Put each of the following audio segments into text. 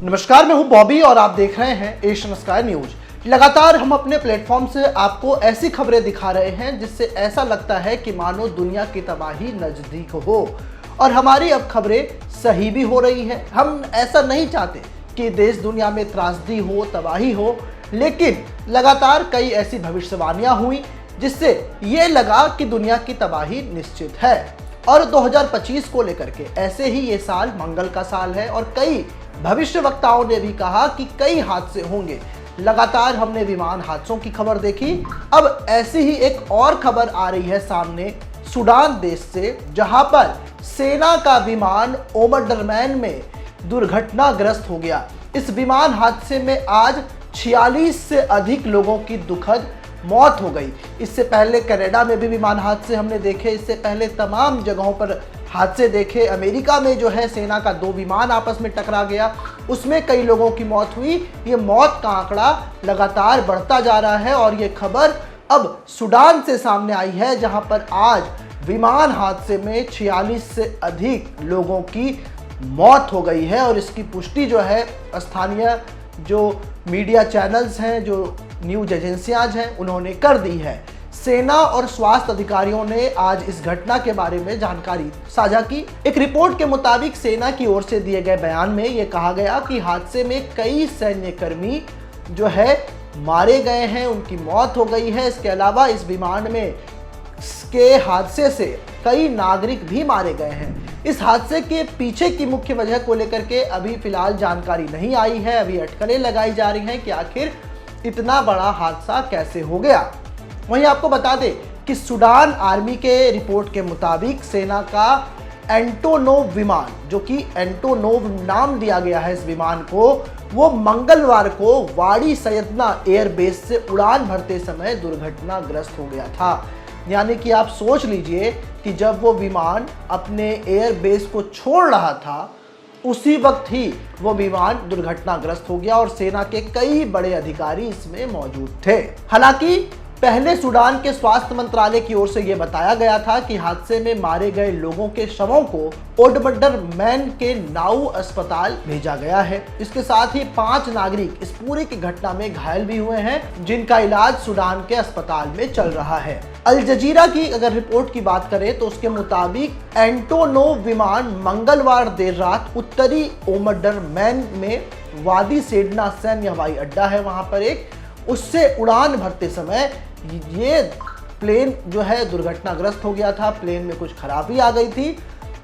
नमस्कार, मैं हूं बॉबी और आप देख रहे हैं एशियन स्काई न्यूज। लगातार हम अपने प्लेटफॉर्म से आपको ऐसी खबरें दिखा रहे हैं जिससे ऐसा लगता है कि मानो दुनिया की तबाही नजदीक हो, और हमारी अब खबरें सही भी हो रही है। हम ऐसा नहीं चाहते कि देश दुनिया में त्रासदी हो, तबाही हो, लेकिन लगातार कई ऐसी भविष्यवाणियां हुई जिससे ये लगा कि दुनिया की तबाही निश्चित है। और 2025 को लेकर के ऐसे ही ये साल मंगल का साल है और कई भविष्यवक्ताओं ने भी कहा कि कई हादसे होंगे। लगातार हमने विमान हादसों की खबर देखी, अब ऐसी ही एक और खबर आ रही है सामने सूडान देश से, जहां पर सेना का विमान ओमडुरमैन में दुर्घटनाग्रस्त हो गया। इस विमान हादसे में आज 46 से अधिक लोगों की दुखद मौत हो गई। इससे पहले कनाडा में भी विमान हादसे हमने देखे, इससे पहले तमाम जगहों पर हादसे देखे। अमेरिका में जो है सेना का 2 विमान आपस में टकरा गया, उसमें कई लोगों की मौत हुई। ये मौत का आंकड़ा लगातार बढ़ता जा रहा है और ये खबर अब सूडान से सामने आई है, जहां पर आज विमान हादसे में 46 से अधिक लोगों की मौत हो गई है। और इसकी पुष्टि जो है स्थानीय जो मीडिया चैनल्स हैं, जो न्यूज एजेंसियां हैं, उन्होंने कर दी है। सेना और स्वास्थ्य अधिकारियों ने आज इस घटना के बारे में जानकारी साझा की। एक रिपोर्ट के मुताबिक सेना की ओर से दिए गए बयान में यह कहा गया कि हादसे में कई सैन्यकर्मी जो है मारे गए हैं, उनकी मौत हो गई है। इसके अलावा इस विमान में के हादसे से कई नागरिक भी मारे गए हैं। इस हादसे के पीछे की मुख्य वजह को लेकर के अभी फिलहाल जानकारी नहीं आई है। अभी अटकलें लगाई जा रही हैं कि आखिर इतना बड़ा हादसा कैसे हो गया। वहीं आपको बता दें कि सूडान आर्मी के रिपोर्ट के मुताबिक सेना का एंटोनोव विमान, जो कि एंटोनोव नाम दिया गया है इस विमान को, वो मंगलवार को वाड़ी सैयदना एयरबेस से उड़ान भरते समय दुर्घटनाग्रस्त हो गया था। यानी कि आप सोच लीजिए कि जब वो विमान अपने एयरबेस को छोड़ रहा था, उसी वक्त ही वो विमान दुर्घटनाग्रस्त हो गया और सेना के कई बड़े अधिकारी इसमें मौजूद थे। हालांकि पहले सूडान के स्वास्थ्य मंत्रालय की ओर से यह बताया गया था कि हादसे में मारे गए लोगों के शवों को ओमडुरमैन के नाउ अस्पताल भेजा गया है। इसके साथ ही 5 नागरिक इस पूरी की घटना में घायल भी हुए हैं, जिनका इलाज सूडान के अस्पताल में चल रहा है। अल जजीरा की अगर रिपोर्ट की बात करें तो उसके मुताबिक एंटोनोव विमान मंगलवार देर रात उत्तरी ओमडुरमैन में वादी सेडना सैन्य हवाई अड्डा है, वहां पर एक उससे उड़ान भरते समय ये प्लेन जो है दुर्घटनाग्रस्त हो गया था। प्लेन में कुछ खराबी आ गई थी,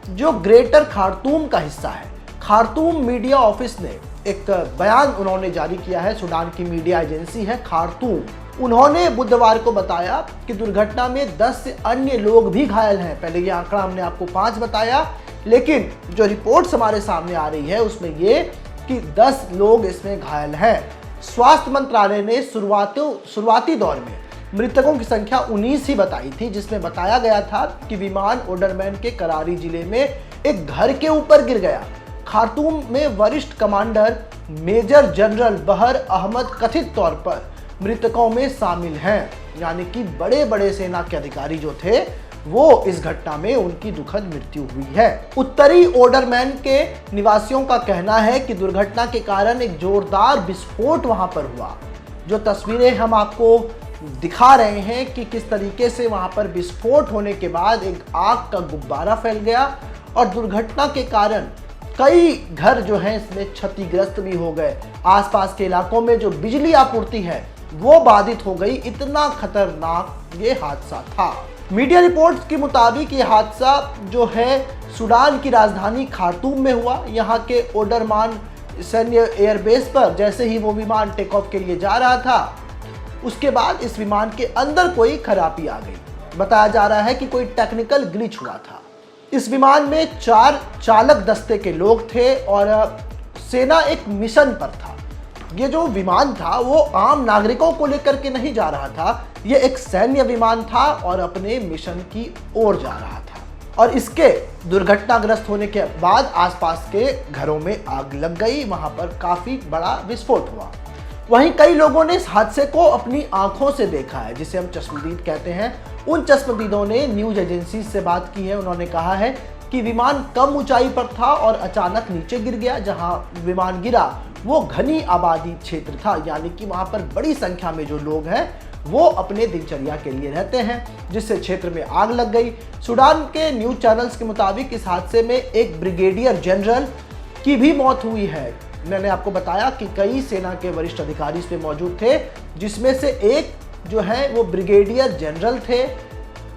जो ग्रेटर खार्तूम का हिस्सा है। खार्तूम मीडिया ऑफिस ने एक बयान उन्होंने जारी किया है, सूडान की मीडिया एजेंसी है खार्तूम। उन्होंने बुधवार को बताया कि दुर्घटना में 10 से अन्य लोग भी घायल हैं। पहले ये आंकड़ा हमने आपको 5 बताया, लेकिन जो रिपोर्ट्स हमारे सामने आ रही है उसमें ये कि 10 लोग इसमें घायल हैं। स्वास्थ्य मंत्रालय ने शुरुआती दौर में मृतकों की संख्या 19 ही बताई थी, जिसमें बताया गया था कि विमान ओमडुरमैन के करारी जिले में एक घर के ऊपर गिर गया। खार्तूम में वरिष्ठ कमांडर मेजर जनरल बहर अहमद कथित तौर पर मृतकों में शामिल हैं। यानी कि बड़े बड़े सेना के अधिकारी जो थे वो इस घटना में उनकी दुखद मृत्यु हुई है। उत्तरी ओमडुरमैन के निवासियों का कहना है कि दुर्घटना के कारण एक जोरदार विस्फोट वहां पर हुआ। जो तस्वीरें हम आपको दिखा रहे हैं कि किस तरीके से वहां पर विस्फोट होने के बाद एक आग का गुब्बारा फैल गया और दुर्घटना के कारण कई घर जो हैं इसमें क्षतिग्रस्त भी हो गए। आसपास के इलाकों में जो बिजली आपूर्ति है वो बाधित हो गई। इतना खतरनाक ये हादसा था। मीडिया रिपोर्ट्स के मुताबिक ये हादसा जो है सूडान की राजधानी खार्तूम में हुआ। यहाँ के ओडरमान सैन्य एयरबेस पर जैसे ही वो विमान टेक ऑफ के लिए जा रहा था, उसके बाद इस विमान के अंदर कोई खराबी आ गई। बताया जा रहा है कि कोई टेक्निकल ग्लिच हुआ था। इस विमान में 4 चालक दस्ते के लोग थे और सेना एक मिशन पर था। ये जो विमान था वो आम नागरिकों को लेकर के नहीं जा रहा था, ये एक सैन्य विमान था और अपने मिशन की ओर जा रहा था। और इसके दुर्घटनाग्रस्त होने के बाद आसपास के घरों में आग लग गई, वहां पर काफी बड़ा विस्फोट हुआ। वहीं कई लोगों ने इस हादसे को अपनी आंखों से देखा है, जिसे हम चश्मदीद कहते हैं। उन चश्मदीदों ने न्यूज एजेंसी से बात की है। उन्होंने कहा है कि विमान कम ऊंचाई पर था और अचानक नीचे गिर गया। जहां विमान गिरा वो घनी आबादी क्षेत्र था, यानी कि वहां पर बड़ी संख्या में जो लोग हैं वो अपने दिनचर्या के लिए रहते हैं, जिससे क्षेत्र में आग लग गई। सूडान के न्यूज चैनल्स के मुताबिक इस हादसे में एक ब्रिगेडियर जनरल की भी मौत हुई है। मैंने आपको बताया कि कई सेना के वरिष्ठ अधिकारी इसमें मौजूद थे, जिसमें से एक जो है वो ब्रिगेडियर जनरल थे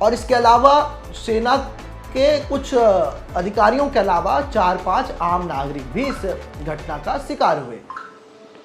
और इसके अलावा सेना के कुछ अधिकारियों के अलावा 4-5 आम नागरिक भी इस घटना का शिकार हुए।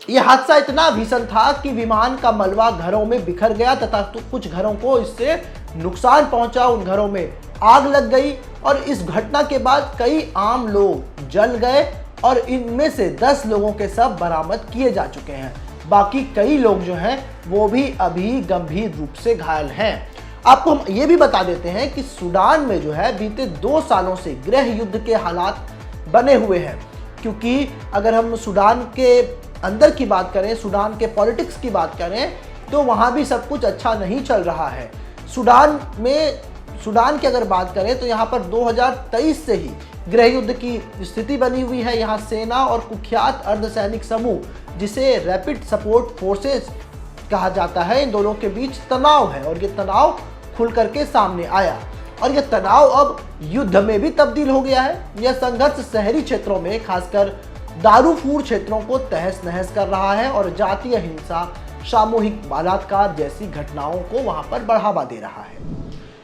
यह हादसा इतना भीषण था कि विमान का मलबा घरों में बिखर गया तथा कुछ घरों को इससे नुकसान पहुंचा। उन घरों में आग लग गई और इस घटना के बाद कई आम लोग जल गए और इनमें से 10 लोगों के शव बरामद किए जा चुके हैं। बाकी कई लोग जो हैं वो भी अभी गंभीर रूप से घायल हैं। आपको हम ये भी बता देते हैं कि सूडान में जो है बीते 2 सालों से गृह युद्ध के हालात बने हुए हैं, क्योंकि अगर हम सूडान के अंदर की बात करें, सूडान के पॉलिटिक्स की बात करें, तो वहाँ भी सब कुछ अच्छा नहीं चल रहा है। सूडान की अगर बात करें तो यहाँ पर 2023 से ही गृह युद्ध की स्थिति बनी हुई है। यहाँ सेना और कुख्यात अर्धसैनिक समूह, जिसे रैपिड सपोर्ट फोर्सेस कहा जाता है, इन दोनों के बीच तनाव है और ये तनाव खुल करके सामने आया और यह तनाव अब युद्ध में भी तब्दील हो गया है। यह संघर्ष शहरी क्षेत्रों में खासकर दारूफूर क्षेत्रों को तहस नहस कर रहा है और जातीय हिंसा, सामूहिक बलात्कार जैसी घटनाओं को वहां पर बढ़ावा दे रहा है।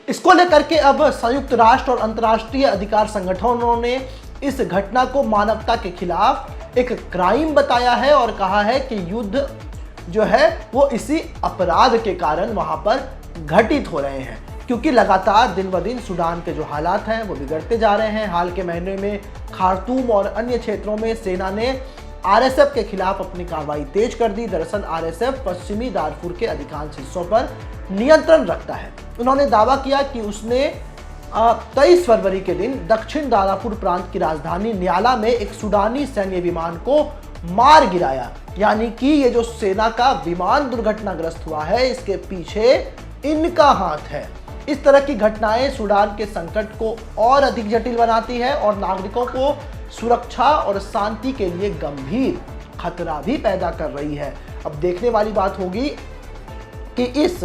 इसको लेकर के अब संयुक्त राष्ट्र और अंतर्राष्ट्रीय अधिकार संगठनों ने इस घटना को मानवता के खिलाफ एक क्राइम बताया है और कहा है कि युद्ध जो है वो इसी अपराध के कारण वहां पर घटित हो रहे हैं, क्योंकि लगातार दिन ब दिन सूडान के जो हालात हैं वो बिगड़ते जा रहे हैं। हाल के महीने में खार्तूम और अन्य क्षेत्रों में सेना ने आरएसएफ के खिलाफ अपनी कार्रवाई तेज कर दी। दरअसल आरएसएफ पश्चिमी दारफुर के अधिकांश हिस्सों पर नियंत्रण रखता है। उन्होंने दावा किया कि उसने 23 फरवरी के दिन दक्षिण दारफुर प्रांत की राजधानी न्याला में एक सूडानी सैन्य विमान को मार गिराया, यानी कि ये जो सेना का विमान दुर्घटनाग्रस्त हुआ है इसके पीछे इनका हाथ है। इस तरह की घटनाएं सूडान के संकट को और अधिक जटिल बनाती है और नागरिकों को सुरक्षा और शांति के लिए गंभीर खतरा भी पैदा कर रही है। अब देखने वाली बात होगी कि इस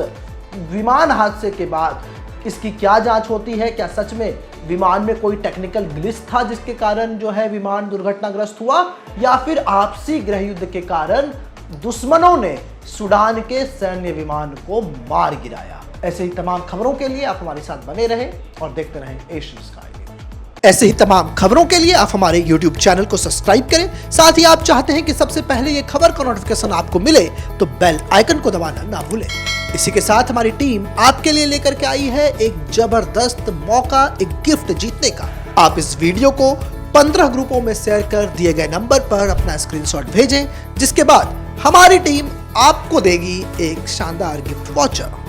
विमान हादसे के बाद इसकी क्या जांच होती है। क्या सच में विमान में कोई टेक्निकल ग्लिच था जिसके कारण जो है विमान दुर्घटनाग्रस्त हुआ, या फिर आपसी गृह युद्ध के कारण दुश्मनों ने सूडान के सैन्य विमान को मार गिराया। ऐसे ही तमाम खबरों के लिए आप हमारे साथ बने रहें और देखते रहें एशियन स्काई। ऐसे ही तमाम खबरों के लिए आप हमारे YouTube चैनल को सब्सक्राइब करें। साथ ही आप चाहते हैं कि सबसे पहले ये खबर का नोटिफिकेशन आपको मिले तो बेल आइकन को दबाना ना भूलें। इसी के साथ हमारी टीम आपके लिए लेकर के आई है एक जबरदस्त मौका, एक गिफ्ट जीतने का। आप इस वीडियो को 15 ग्रुपों में शेयर कर दिए गए नंबर पर अपना स्क्रीनशॉट भेजें, जिसके बाद हमारी टीम आपको देगी एक शानदार गिफ्ट वाउचर।